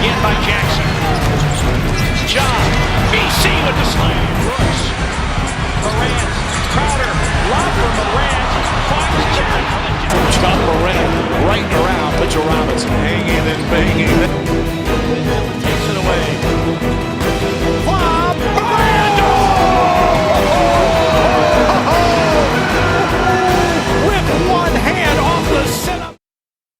again by Jackson. Ja, BC with the slam. Brooks, Morant, Crowder, lob for Morant, finds Ja. Ja Morant right around Mitchell Robinson. Hanging and banging. Takes it away. Lob, Morant! With one hand off the setup.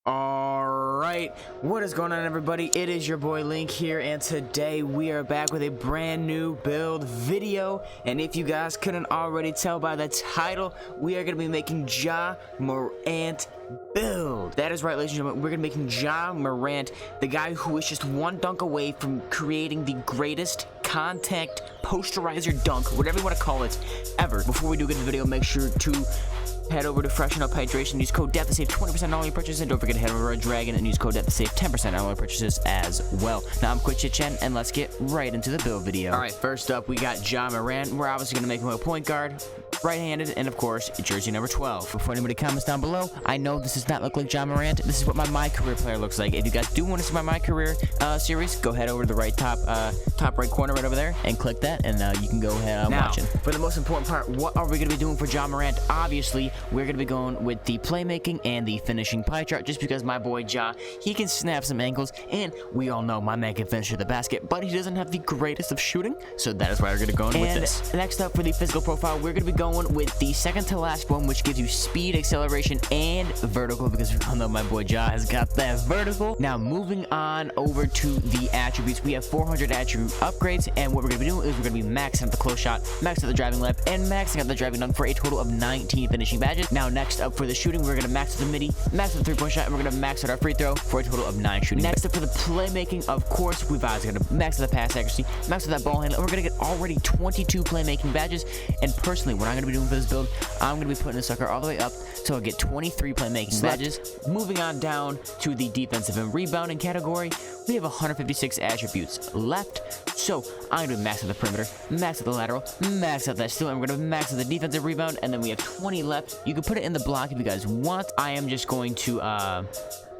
Alright, what is going on, everybody? It is your boy Linck here, and today we are back with a brand new build video. And if you guys couldn't already tell by the title, we are going to be making Ja Morant Build. That is right, ladies and gentlemen, we're going to be making Ja Morant, the guy who is just one dunk away from creating the greatest contact posterizer dunk, whatever you want to call it, ever. Before we do get the video, make sure to head over to Freshen Up Hydration, use code DEATH to save 20% on all your purchases, and don't forget to head over to Red Dragon and use code DEATH to save 10% on all your purchases as well. Now I'm quick chit-chatting, and let's get right into the build video. Alright, first up, we got Ja Morant. We're obviously going to make him a point guard, right-handed, and of course, jersey number 12. Before anybody comments down below, I know this does not look like Ja Morant. This is what my career player looks like. If you guys do want to see my career series, go head over to the right top right corner right over there and click that, and you can go ahead and watch it. For the most important part, what are we going to be doing for Ja Morant? Obviously, we're going to be going with the playmaking and the finishing pie chart, just because my boy Ja, he can snap some ankles, and we all know my man can finish at the basket, but he doesn't have the greatest of shooting, so that is why we're going to go in with this. Next up, for the physical profile, we're going to be going with the second to last one, which gives you speed, acceleration, and vertical, because we all know my boy Ja has got that vertical. Now, moving on over to the attributes, we have 400 attribute upgrades, and what we're going to be doing is we're going to be maxing out the close shot, maxing out the driving layup, and maxing out the driving dunk for a total of 19 finishing badges. Now, next up for the shooting, we're going to max out the midi, max out the three-point shot, and we're going to max out our free throw for a total of 9 shooting. Next up for the playmaking, of course, we've obviously going to max out the pass accuracy, max out that ball handle, and we're going to get already 22 playmaking badges. And personally, what I'm going to be doing for this build, I'm going to be putting the sucker all the way up so I'll get 23 playmaking badges. Moving on down to the defensive and rebounding category, we have 156 attributes left, so I'm going to max out the perimeter, max out the lateral, max out that steal, and we're going to max out the defensive rebound, and then we have 20 left. You can put it in the block if you guys want. I am just going to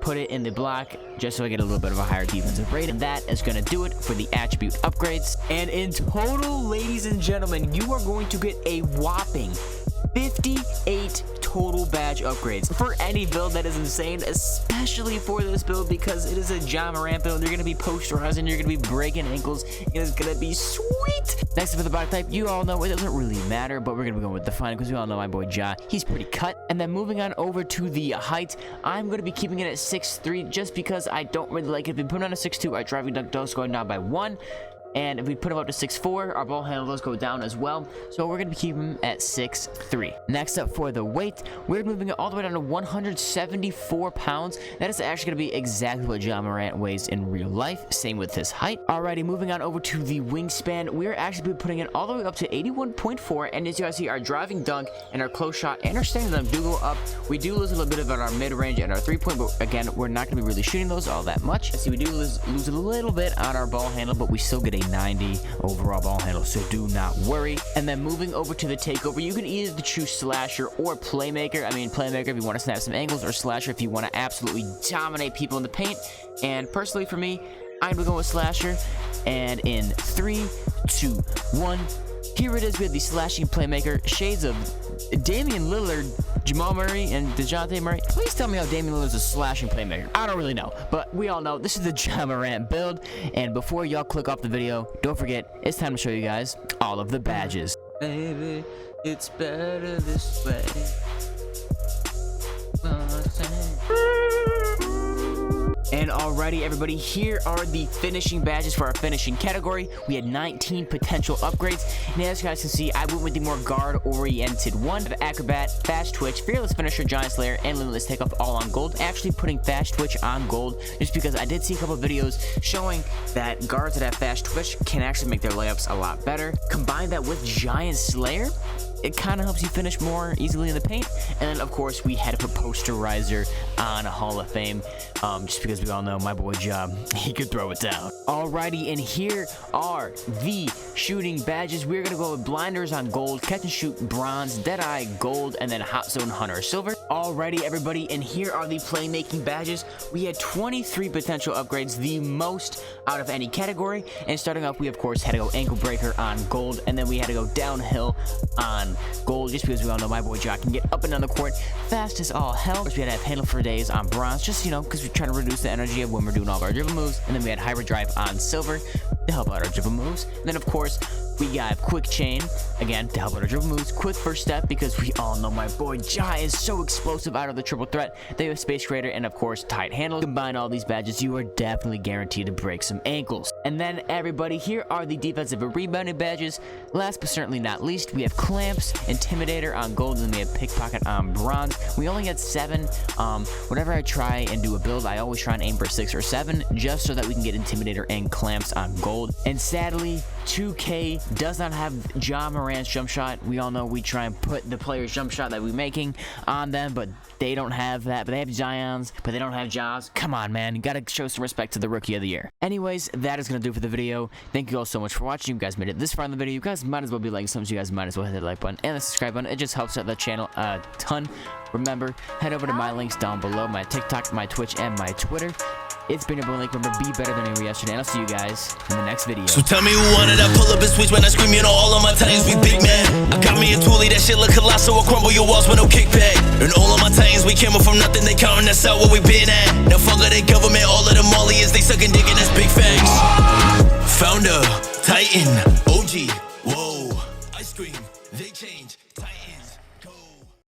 put it in the block just so I get a little bit of a higher defensive rating. And that is going to do it for the attribute upgrades. And in total, ladies and gentlemen, you are going to get a whopping 58 total badge upgrades. For any build, that is insane, especially for this build, because it is a Ja Morant build. You're going to be posterizing, you're going to be breaking ankles. It is going to be sweet. Next up for the body type, you all know it doesn't really matter, but we're going to be going with defined because we all know my boy Ja, he's pretty cut. And then moving on over to the height, I'm going to be keeping it at 6'3", just because I don't really like it. If we put on a 6'2", our driving dunk does go down by 1. And if we put him up to 6'4", our ball handle does go down as well. So we're going to be keeping him at 6'3". Next up for the weight, we're moving it all the way down to 174 pounds. That is actually going to be exactly what Ja Morant weighs in real life. Same with his height. Alrighty, moving on over to the wingspan, we're actually putting it all the way up to 81.4. And as you guys see, our driving dunk and our close shot and our standing dunk do go up. We do lose a little bit of our mid-range and our three-point, but again, we're not going to be really shooting those all that much. See, we do lose a little bit on our ball handle, but we still get a 90 overall ball handle, so do not worry. And then moving over to the takeover, you can either choose slasher or playmaker. I mean, playmaker if you want to snap some angles, or slasher if you want to absolutely dominate people in the paint. And personally for me, I'm gonna go with slasher. And in 3, 2, 1, here it is. We have the slashing playmaker, shades of Damian Lillard, Jamal Murray, and DeJounte Murray. Please tell me how Damian Lillard is a slashing playmaker. I don't really know, but we all know this is the Ja Morant build. And before y'all click off the video, don't forget, it's time to show you guys all of the badges. Baby, it's better this way. And alrighty, everybody, here are the finishing badges for our finishing category. We had 19 potential upgrades, and as you guys can see, I went with the more guard-oriented one. The Acrobat, Fast Twitch, Fearless Finisher, Giant Slayer, and Limitless Takeoff all on gold. Actually putting Fast Twitch on gold just because I did see a couple of videos showing that guards that have Fast Twitch can actually make their layups a lot better. Combine that with Giant Slayer, it kind of helps you finish more easily in the paint. And then, of course, we had to put Posterizer on a Hall of Fame, just because we all know my boy Ja, he could throw it down. Alrighty, and here are the shooting badges, we're gonna go with blinders on gold, catch and shoot bronze, deadeye gold, and then hot zone hunter silver. Alrighty everybody, and here are the playmaking badges. We had 23 potential upgrades, the most out of any category. And starting off, we of course had to go ankle breaker on gold, and then we had to go downhill on gold, just because we all know my boy Ja can get up and down the court fast as all hell. We had to have handle for days on bronze, just because we're trying to reduce the energy of when we're doing all of our dribble moves. And then we had hyperdrive on silver to help out our dribble moves. And then of course we got quick chain again to help out our dribble moves, quick first step because we all know my boy Ja is so explosive out of the triple threat. They have space creator and of course tight handle. Combine all these badges, you are definitely guaranteed to break some ankles. And then everybody, here are the defensive and rebounding badges. Last but certainly not least, we have clamps, intimidator on gold, and then we have pickpocket on bronze. We only had 7. Whenever I try and do a build, I always try and aim for 6 or 7 just so that we can get intimidator and clamps on gold. And sadly, 2K does not have Ja Morant's jump shot. We all know we try and put the player's jump shot that we're making on them, but they don't have that. But they have Zion's, but they don't have Ja's. Come on, man. You gotta show some respect to the rookie of the year. Anyways, that is gonna do it for the video. Thank you all so much for watching. You guys made it this far in the video. You guys might as well be liking some. You guys might as well hit the like button and the subscribe button. It just helps out the channel a ton. Remember, head over to my links down below, my TikTok, my Twitch, and my Twitter. It's been your boy Linck. Remember, be better than you were yesterday, and I'll see you guys in the next video. So tell me who wanted that pull up and switch when I scream, all of my titans we big man. I got me a toolie, that shit look colossal, I'll crumble your walls with no kickback. And all of my titans, we came up from nothing, they counting us out where we been at. Now fuck of the government, all of the Molly is they sucking dick and that's big facts. Founder, Titan, OG.